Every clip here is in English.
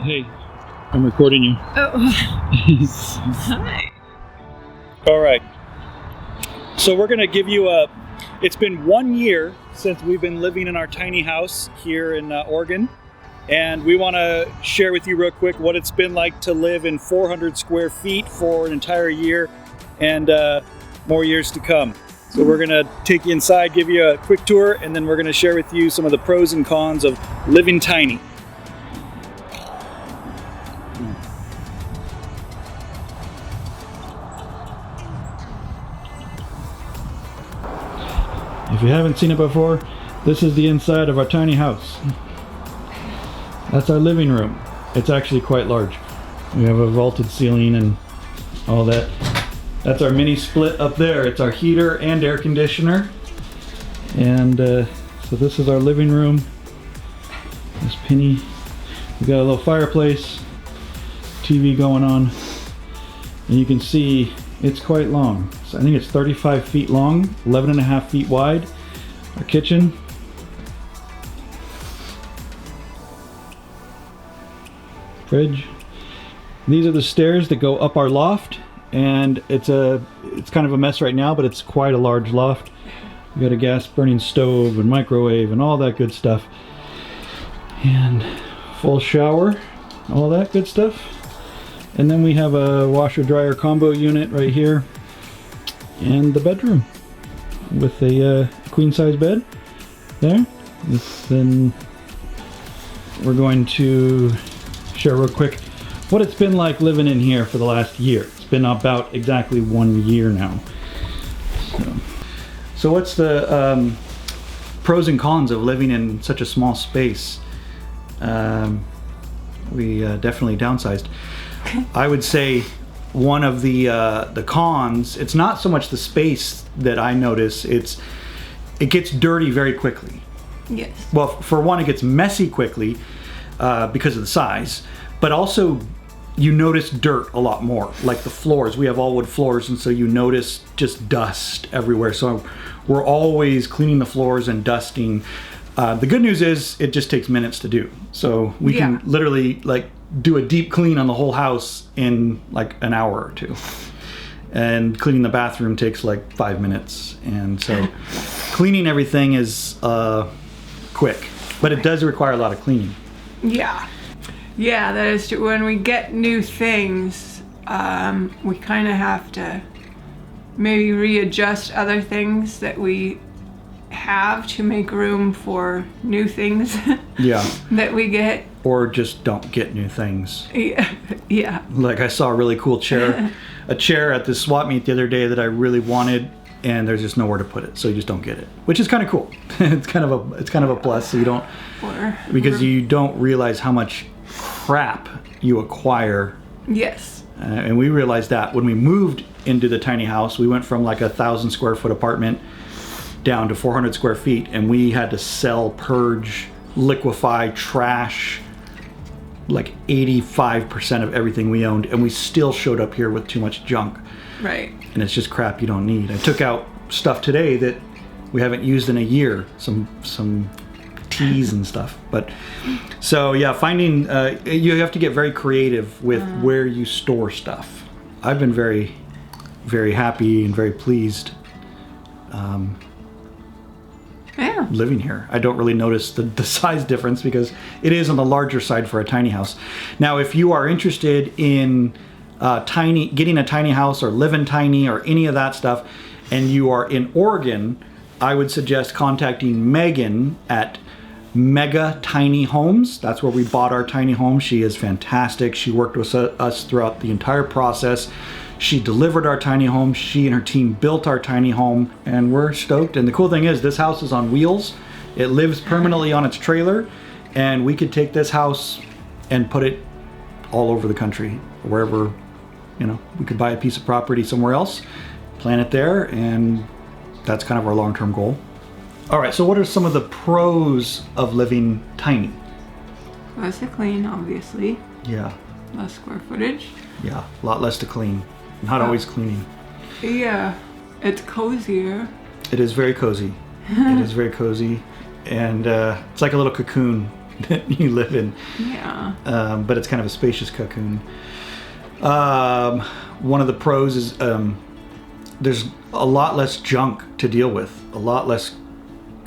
Hey, I'm recording you. Oh, hi. All right. So we're going to give you it's been 1 year since we've been living in our tiny house here in Oregon. And we want to share with you real quick what it's been like to live in 400 square feet for an entire year and more years to come. So we're going to take you inside, give you a quick tour, and then we're going to share with you some of the pros and cons of living tiny. If you haven't seen it before, this is the inside of our tiny house. That's our living room. It's actually quite large. We have a vaulted ceiling and all that. That's our mini split up there. It's our heater and air conditioner. And so this is our living room. This Penny. We got a little fireplace, TV going on, and you can see it's quite long. So I think it's 35 feet long, 11 and a half feet wide. Our kitchen. Fridge. These are the stairs that go up our loft, and it's kind of a mess right now, but it's quite a large loft. We got a gas burning stove and microwave and all that good stuff. And full shower, all that good stuff. And then we have a washer dryer combo unit right here, and the bedroom with a queen size bed there. Then we're going to share real quick what it's been like living in here for the last year. It's been about exactly 1 year now. So what's the pros and cons of living in such a small space? We definitely downsized. I would say one of the cons, it's not so much the space that I notice, it gets dirty very quickly. Yes. Well, for one, it gets messy quickly because of the size, but also you notice dirt a lot more, like the floors. We have all wood floors, and so you notice just dust everywhere. So we're always cleaning the floors and dusting. The good news is it just takes minutes to do. So we can literally do a deep clean on the whole house in like an hour or two. And cleaning the bathroom takes like 5 minutes. And so cleaning everything is quick, but it does require a lot of cleaning. Yeah, that is true. When we get new things, we kind of have to maybe readjust other things that we have to make room for new things that we get. Or just don't get new things. Yeah. Like I saw a really cool chair, a chair at this swap meet the other day that I really wanted, and there's just nowhere to put it, so you just don't get it, which is kind of cool. It's kind of a plus, so you don't, because you don't realize how much crap you acquire. Yes. And we realized that when we moved into the tiny house. We went from like 1,000 square foot apartment down to 400 square feet, and we had to sell, purge, liquefy, trash like 85% of everything we owned, and we still showed up here with too much junk. Right. And it's just crap you don't need. I took out stuff today that we haven't used in a year, some teas and stuff. But so yeah, finding you have to get very creative with where you store stuff. I've been very, very happy and very pleased living here. I don't really notice the size difference because it is on the larger side for a tiny house. Now, if you are interested in getting a tiny house or living tiny or any of that stuff, and you are in Oregon, I would suggest contacting Megan at Mega Tiny Homes. That's where we bought our tiny home. She is fantastic. She worked with us throughout the entire process. She delivered our tiny home. She and her team built our tiny home, and we're stoked. And the cool thing is this house is on wheels. It lives permanently on its trailer, and we could take this house and put it all over the country, wherever, we could buy a piece of property somewhere else, plant it there, and that's kind of our long-term goal. All right, so what are some of the pros of living tiny? Less to clean, obviously. Yeah. Less square footage. Yeah, a lot less to clean. Not always cleaning. Yeah, it's cozier. It is very cozy. It is very cozy, and it's like a little cocoon that you live in. Yeah. But it's kind of a spacious cocoon. One of the pros is there's a lot less junk to deal with, a lot less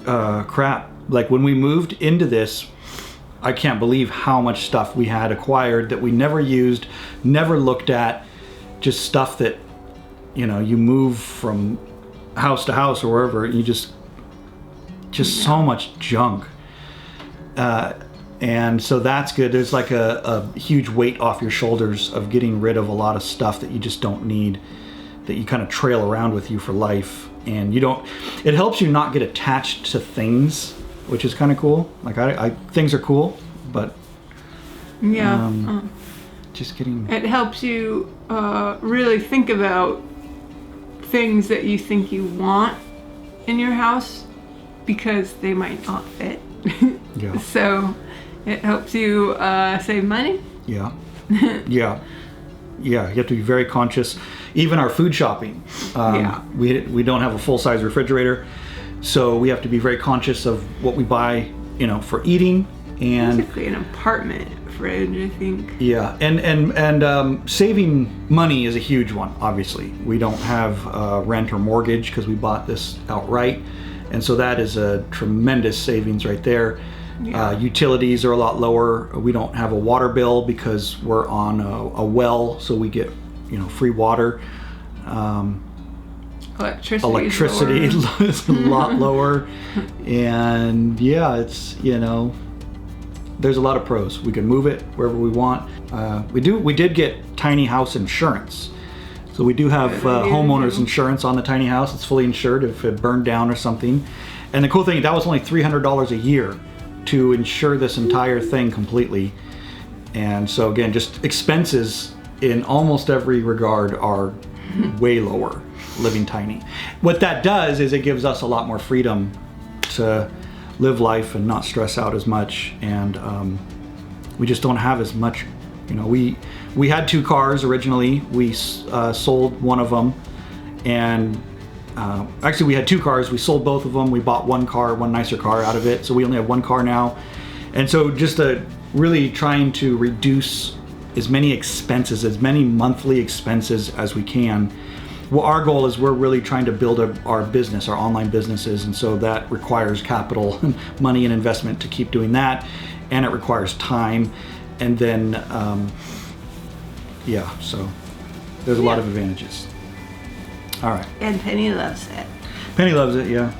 crap. Like when we moved into this, I can't believe how much stuff we had acquired that we never used, never looked at, just stuff that, you know, you move from house to house or wherever, you just so much junk. And so that's good. There's like a huge weight off your shoulders of getting rid of a lot of stuff that you just don't need, that you kind of trail around with you for life. And it helps you not get attached to things, which is kind of cool. Like things are cool, but yeah, just getting... It helps you really think about things that you think you want in your house because they might not fit. Yeah. So it helps you save money. Yeah. Yeah. Yeah. You have to be very conscious. Even our food shopping. We don't have a full-size refrigerator, so we have to be very conscious of what we buy, you know, for eating. And basically an apartment fridge, I think. Yeah, and saving money is a huge one. Obviously, we don't have rent or mortgage because we bought this outright, and so that is a tremendous savings right there. Yeah. Utilities are a lot lower. We don't have a water bill because we're on a well, so we get, you know, free water. Electricity is a lot lower, and yeah, it's, you know, there's a lot of pros. We can move it wherever we want. We did get tiny house insurance, so we do have homeowners insurance on the tiny house. It's fully insured if it burned down or something. And the cool thing, that was only $300 a year to insure this entire thing completely. And so again, just expenses in almost every regard are way lower living tiny. What that does is it gives us a lot more freedom to live life and not stress out as much. And we just don't have as much, you know, we had 2 cars originally. We sold one of them, and actually we had 2 cars. We sold both of them. We bought one nicer car out of it. So we only have 1 car now. And so just really trying to reduce as many expenses, as many monthly expenses as we can. Well, our goal is we're really trying to build our business, our online businesses, and so that requires capital, money, and investment to keep doing that, and it requires time, and then, so there's a lot of advantages. All right. And Penny loves it. Penny loves it, yeah.